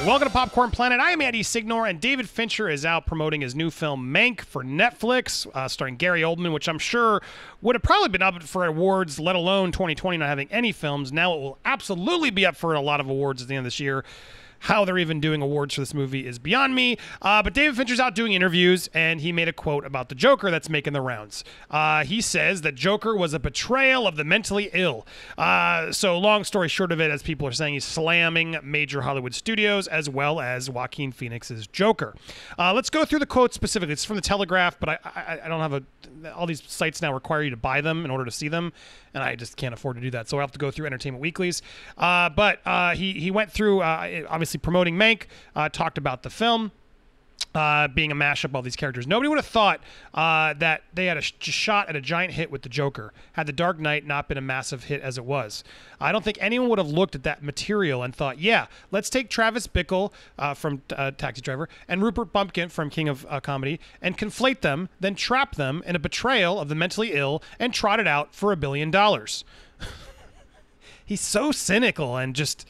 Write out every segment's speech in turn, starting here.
Welcome to Popcorn Planet. I am Andy Signor, and David Fincher is out promoting his new film Mank for Netflix, starring Gary Oldman, which I'm sure would have probably been up for awards, let alone 2020 not having any films. Now it will absolutely be up for a lot of awards at the end of this year. How they're even doing awards for this movie is beyond me. But David Fincher's out doing interviews, and he made a quote about the Joker that's making the rounds. He says that Joker was a betrayal of the mentally ill. So long story short of it, as people are saying, he's slamming major Hollywood studios as well as Joaquin Phoenix's Joker. Let's go through the quote specifically. It's from the Telegraph, but I don't have all these sites now require you to buy them in order to see them, and I just can't afford to do that. So I have to go through Entertainment Weekly's. But he went through, obviously promoting Mank, talked about the film being a mashup of all these characters. Nobody would have thought that they had a shot at a giant hit with the Joker had The Dark Knight not been a massive hit as it was. I don't think anyone would have looked at that material and thought, yeah, let's take Travis Bickle from Taxi Driver and Rupert Bumpkin from King of Comedy and conflate them, then trap them in a betrayal of the mentally ill and trot it out for $1 billion. He's so cynical and just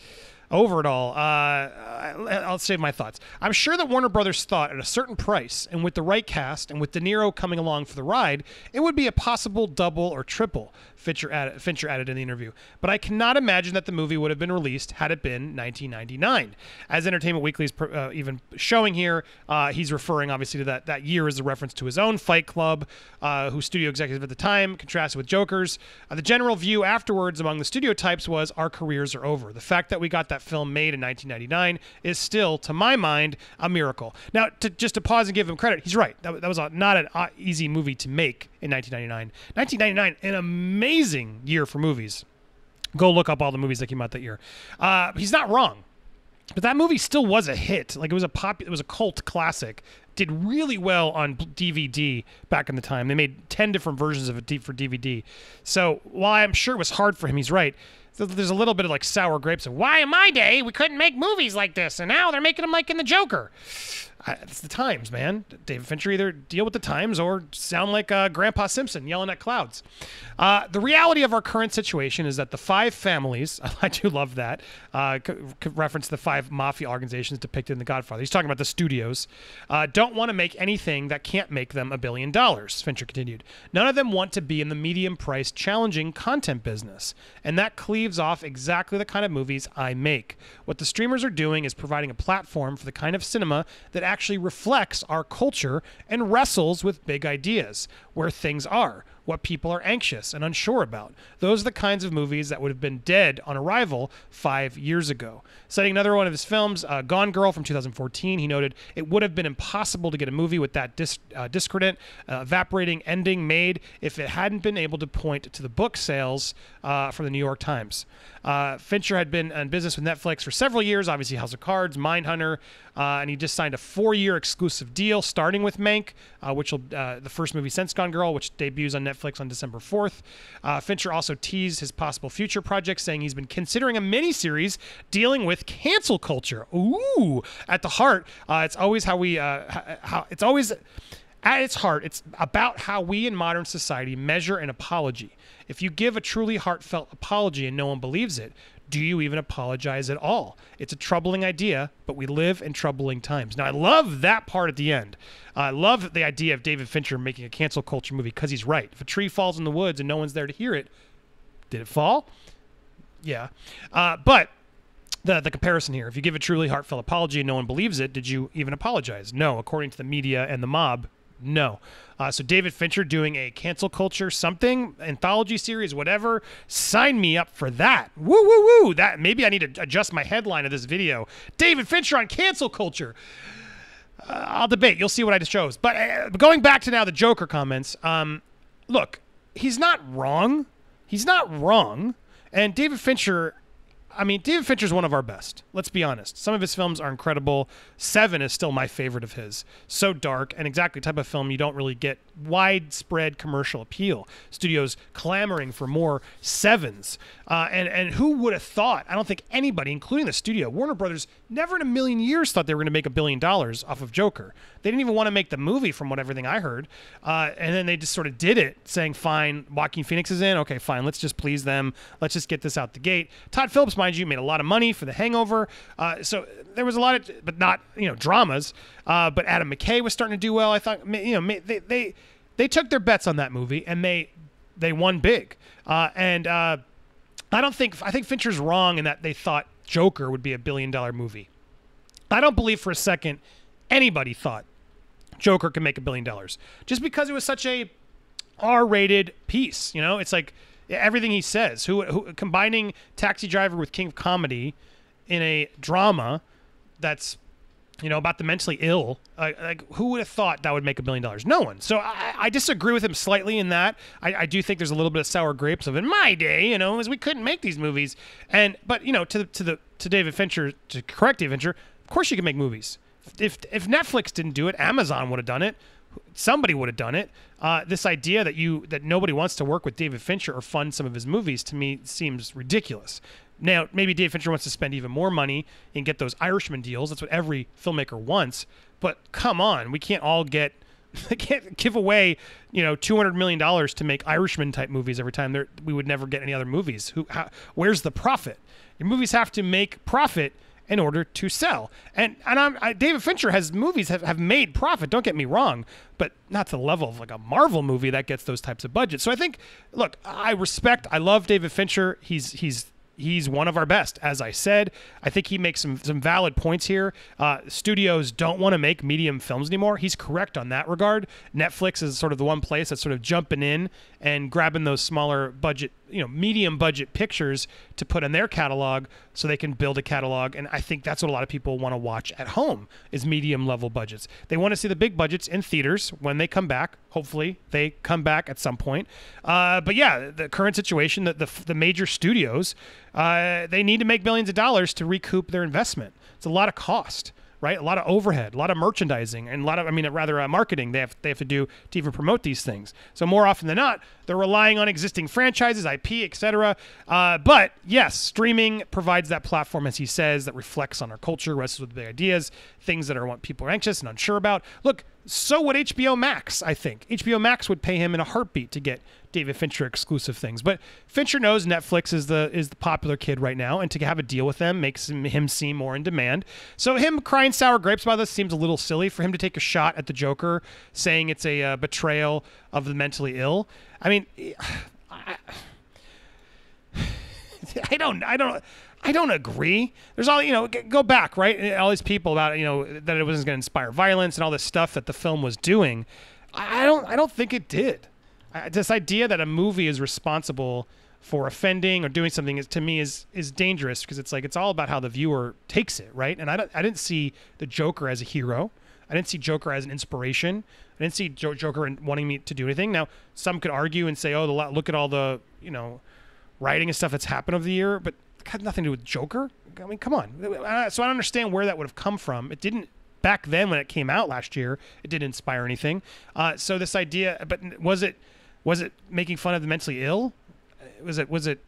over it all. I'll save my thoughts. I'm sure that Warner Brothers thought at a certain price and with the right cast and with De Niro coming along for the ride, it would be a possible double or triple, Fincher added in the interview. But I cannot imagine that the movie would have been released had it been 1999. As Entertainment Weekly is even showing here, he's referring obviously to that year as a reference to his own Fight Club, whose studio executive at the time contrasted with Joker's. The general view afterwards among the studio types was our careers are over. The fact that we got that film made in 1999 is still, to my mind, a miracle. Now, just to pause and give him credit, he's right. That was not an easy movie to make in 1999. 1999, an amazing year for movies. Go look up all the movies that came out that year. He's not wrong, but that movie still was a hit. Like it was a cult classic. Did really well on DVD back in the time. They made 10 different versions of it for DVD. So while I'm sure it was hard for him, he's right. There's a little bit of like sour grapes of why in my day we couldn't make movies like this, and now they're making them like in the Joker. It's the times, man. David Fincher, either deal with the times or sound like Grandpa Simpson yelling at clouds. The reality of our current situation is that the five families, I do love that, reference the five mafia organizations depicted in The Godfather. He's talking about the studios, don't want to make anything that can't make them $1 billion, Fincher continued. None of them want to be in the medium-priced, challenging content business, and that cleaves off exactly the kind of movies I make. What the streamers are doing is providing a platform for the kind of cinema that actually reflects our culture and wrestles with big ideas, where things are, what people are anxious and unsure about. Those are the kinds of movies that would have been dead on arrival 5 years ago. Citing another one of his films, Gone Girl from 2014, he noted, it would have been impossible to get a movie with that discordant, evaporating ending made if it hadn't been able to point to the book sales from the New York Times. Fincher had been in business with Netflix for several years, obviously House of Cards, Mindhunter, and he just signed a 4-year exclusive deal starting with Mank, which will the first movie since Gone Girl, which debuts on Netflix on December 4th. Fincher also teased his possible future projects, saying he's been considering a miniseries dealing with cancel culture. Ooh, at the heart, it's always it's always at its heart, it's about how we in modern society measure an apology. If you give a truly heartfelt apology and no one believes it, do you even apologize at all? It's a troubling idea, but we live in troubling times. Now, I love that part at the end. I love the idea of David Fincher making a cancel culture movie because he's right. If a tree falls in the woods and no one's there to hear it, did it fall? Yeah. But the comparison here, if you give a truly heartfelt apology and no one believes it, did you even apologize? No. According to the media and the mob, no. So David Fincher doing a cancel culture something, anthology series, whatever, sign me up for that. Woo, woo, woo. That, maybe I need to adjust my headline of this video. David Fincher on cancel culture. I'll debate. You'll see what I just chose. But going back to now the Joker comments, look, he's not wrong. He's not wrong. And David Fincher, David Fincher's one of our best. Let's be honest. Some of his films are incredible. Seven is still my favorite of his. So dark and exactly the type of film you don't really get widespread commercial appeal. Studios clamoring for more sevens. And who would have thought? I don't think anybody, including the studio, Warner Brothers, never in a million years thought they were going to make $1 billion off of Joker. They didn't even want to make the movie from everything I heard. And then they just sort of did it, saying, fine, Joaquin Phoenix is in. Okay, fine, let's just please them. Let's just get this out the gate. Todd Phillips, my mind you, made a lot of money for The Hangover. So there was a lot of, but not, dramas. But Adam McKay was starting to do well. I thought, they took their bets on that movie, and they won big. I think Fincher's wrong in that they thought Joker would be $1 billion movie. I don't believe for a second anybody thought Joker could make $1 billion just because it was such a R-rated piece. It's like everything he says. Who combining Taxi Driver with King of Comedy in a drama that's about the mentally ill. Like, who would have thought that would make $1 billion? No one. So I disagree with him slightly in that. I do think there's a little bit of sour grapes of in my day, as we couldn't make these movies. But to David Fincher, to correct David Fincher, of course you can make movies. If Netflix didn't do it, Amazon would have done it. Somebody would have done it. This idea that nobody wants to work with David Fincher or fund some of his movies, to me seems ridiculous. Now, maybe David Fincher wants to spend even more money and get those Irishman deals. That's what every filmmaker wants. But come on, we can't all can't give away, $200 million to make Irishman type movies every time. We would never get any other movies. Where's the profit? Your movies have to make profit in order to sell. And David Fincher has movies have made profit, don't get me wrong, but not to the level of like a Marvel movie that gets those types of budgets. So I think, look, I love David Fincher. He's one of our best, as I said. I think he makes some valid points here. Studios don't want to make medium films anymore. He's correct on that regard. Netflix is sort of the one place that's sort of jumping in and grabbing those smaller budget, medium budget pictures to put in their catalog so they can build a catalog. And I think that's what a lot of people want to watch at home is medium level budgets. They want to see the big budgets in theaters when they come back. Hopefully they come back at some point. But yeah, the current situation, the major studios, they need to make billions of dollars to recoup their investment. It's a lot of cost, right? A lot of overhead, a lot of merchandising, and a lot of, marketing they have to do to even promote these things. So more often than not, they're relying on existing franchises, IP, etc. But yes, streaming provides that platform, as he says, that reflects on our culture, wrestles with big ideas, things that what people are anxious and unsure about. Look, so would HBO Max, I think. HBO Max would pay him in a heartbeat to get David Fincher exclusive things. But Fincher knows Netflix is the popular kid right now, and to have a deal with them makes him seem more in demand. So him crying sour grapes about this seems a little silly. For him to take a shot at the Joker, saying it's a betrayal of the mentally ill. I don't agree. There's all, go back, right? All these people about, that it wasn't going to inspire violence and all this stuff that the film was doing. I don't think it did. This idea that a movie is responsible for offending or doing something to me is dangerous, because it's like, it's all about how the viewer takes it, right? And I didn't see the Joker as a hero. I didn't see Joker as an inspiration. I didn't see Joker wanting me to do anything. Now, some could argue and say, oh, look at all the, writing and stuff that's happened over the year, but it had nothing to do with Joker. I mean, come on. So I don't understand where that would have come from. It didn't, back then when it came out last year, it didn't inspire anything. So this idea, but was it making fun of the mentally ill? Was it?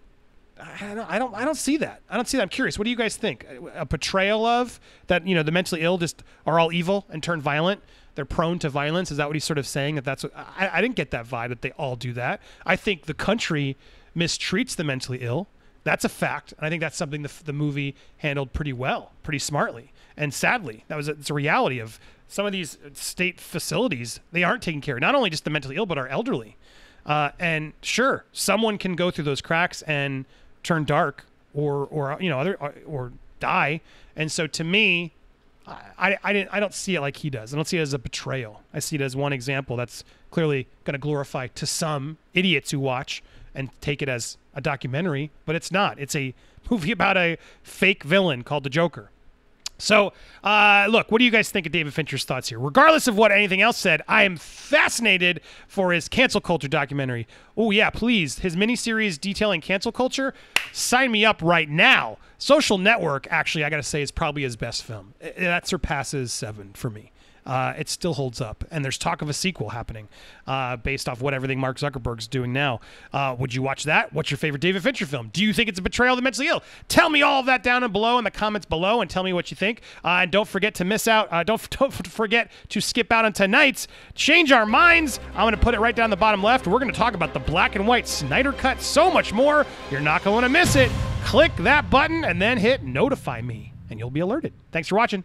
I don't see that. I don't see that. I'm curious. What do you guys think? A portrayal of that? The mentally ill just are all evil and turn violent. They're prone to violence. Is that what he's sort of saying? That's what I didn't get that vibe that they all do that. I think the country mistreats the mentally ill. That's a fact, and I think that's something the movie handled pretty well, pretty smartly. And sadly, it's a reality of some of these state facilities. They aren't taking care of not only just the mentally ill, but our elderly. And sure, someone can go through those cracks and turn dark or die. And so to me, I don't see it like he does. I don't see it as a betrayal. I see it as one example that's clearly going to glorify to some idiots who watch and take it as a documentary, but it's not. It's a movie about a fake villain called the Joker. So, look, what do you guys think of David Fincher's thoughts here? Regardless of what anything else said, I am fascinated for his cancel culture documentary. Oh, yeah, please. His miniseries detailing cancel culture, sign me up right now. Social Network, actually, I got to say, is probably his best film. That surpasses Seven for me. It still holds up, and there's talk of a sequel happening based off what everything Mark Zuckerberg's doing now. Would you watch that? What's your favorite David Fincher film? Do you think it's a betrayal of the mentally ill? Tell me all of that down below in the comments below, and tell me what you think. And don't forget to miss out. Don't forget to skip out on tonight's Change Our Minds. I'm going to put it right down the bottom left. We're going to talk about the black and white Snyder Cut, so much more. You're not going to miss it. click that button and then hit notify me, and you'll be alerted. Thanks for watching.